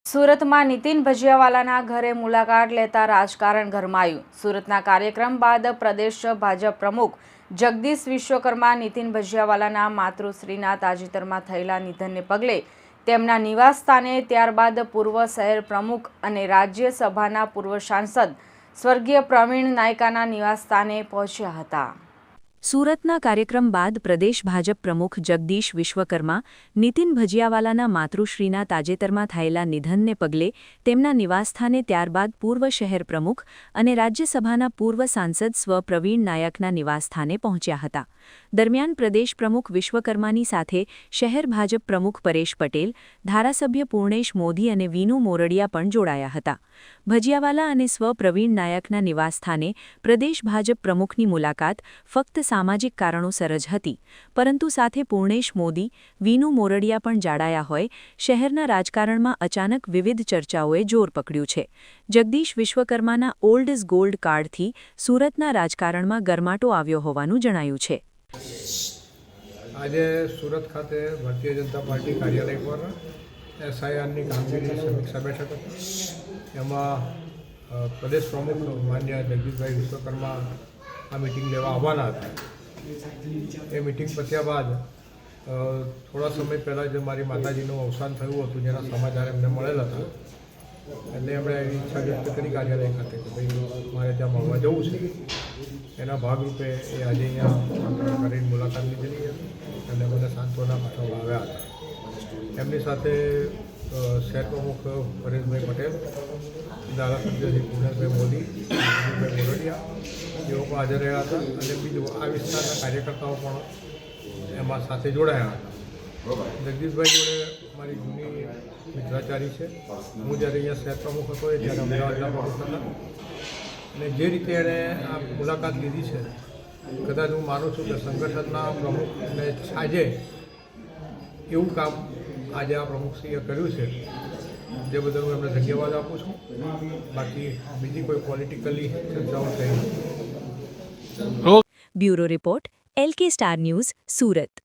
સુરતમાં નીતિન ભજીયાવાલાના ઘરે મુલાકાત લેતા રાજકારણ ગરમાયું। સુરતના કાર્યક્રમ બાદ પ્રદેશ ભાજપ પ્રમુખ જગદીશ વિશ્વકર્મા નીતિન ભજીયાવાલાના માતૃશ્રીના તાજેતરમાં થયેલા નિધનને પગલે તેમના નિવાસસ્થાને, ત્યારબાદ પૂર્વ શહેર પ્રમુખ અને રાજ્યસભાના પૂર્વ સાંસદ સ્વર્ગીય પ્રવીણ નાયકાના નિવાસસ્થાને પહોંચ્યા હતા। સુરતના કાર્યક્રમ બાદ પ્રદેશ ભાજપ પ્રમુખ જગદીશ વિશ્વકર્મા નીતિન ભજીયાવાલાના માતૃશ્રીના તાજેતરમાં થયેલા નિધનને પગલે તેમના નિવાસસ્થાને, ત્યારબાદ પૂર્વ શહેર પ્રમુખ અને રાજ્યસભાના પૂર્વ સાંસદ સ્વ પ્રવીણ નાયકના નિવાસસ્થાને પહોંચ્યા હતા। દરમિયાન પ્રદેશ પ્રમુખ વિશ્વકર્માની સાથે શહેર ભાજપ પ્રમુખ પરેશ પટેલ, ધારાસભ્ય પૂર્ણેશ મોદી અને વીનુ મોરડિયા પણ જોડાયા હતા। ભજીયાવાલા અને સ્વ પ્રવીણ નાયકના નિવાસસ્થાને પ્રદેશ ભાજપ પ્રમુખની મુલાકાત ફક્ત સામાજિક કારણોસર જ હતી, પરંતુ સાથે પૂર્ણેશ મોદી, વીનુ મોરડિયા પણ જોડાયા હોય શહેરના રાજકારણમાં અચાનક વિવિધ ચર્ચાઓએ જોર પકડ્યું છે। જગદીશ વિશ્વકર્માના ઓલ્ડ ઇઝ ગોલ્ડ કાર્ડથી સુરતના રાજકારણમાં ગરમાટો આવ્યો હોવાનું જણાયું છે। આજે સુરત ખાતે ભારતીય જનતા પાર્ટી કાર્યાલય પર એસઆઈઆરની કામગીરીની સમીક્ષા બેઠક હતી। એમાં પ્રદેશ પ્રમુખ માન્ય જગદીશભાઈ વિશ્વકર્મા આ મિટિંગ લેવા આવવાના હતા। એ મિટિંગ પત્યા બાદ થોડા સમય પહેલાં જ મારી માતાજીનું અવસાન થયું હતું, જેના સમાચાર એમને મળેલા હતા। એટલે એમણે એવી ઈચ્છા વ્યક્ત કરી કાર્યાલય ખાતે કે ભાઈ મારે ત્યાં મળવા જવું છે। એના ભાગરૂપે એ આજે અહીંયા કરીને મુલાકાત લીધેલી હતી અને મને સાંત્વના પાઠવવા આવ્યા હતા। એમની સાથે શહેર પ્રમુખ પરેશભાઈ પટેલ, ધારાસભ્ય શ્રી પૂર્ણેશભાઈ મોદી, વિનુભાઈ મોરડિયા જેઓ પણ હાજર રહ્યા હતા અને બીજું આ વિસ્તારના કાર્યકર્તાઓ પણ એમાં સાથે જોડાયા હતા। જગદીશભાઈ જોડે મારી જૂની મિત્રાચારી છે। હું જ્યારે અહીંયા શહેર પ્રમુખ હતો ત્યારે અમદાવાદના પ્રમુખ હતા અને જે રીતે એણે આ મુલાકાત લીધી છે, કદાચ હું માનું છું કે સંગઠનના પ્રમુખને છાજે એવું કામ આજે આ પ્રમુખશ્રીએ કર્યું છે, જે બદલ હું એમને ધન્યવાદ આપું છું। બાકી બીજી કોઈ પોલિટિકલી ચર્ચાઓ થઈ। Bureau report, LK star news, Surat.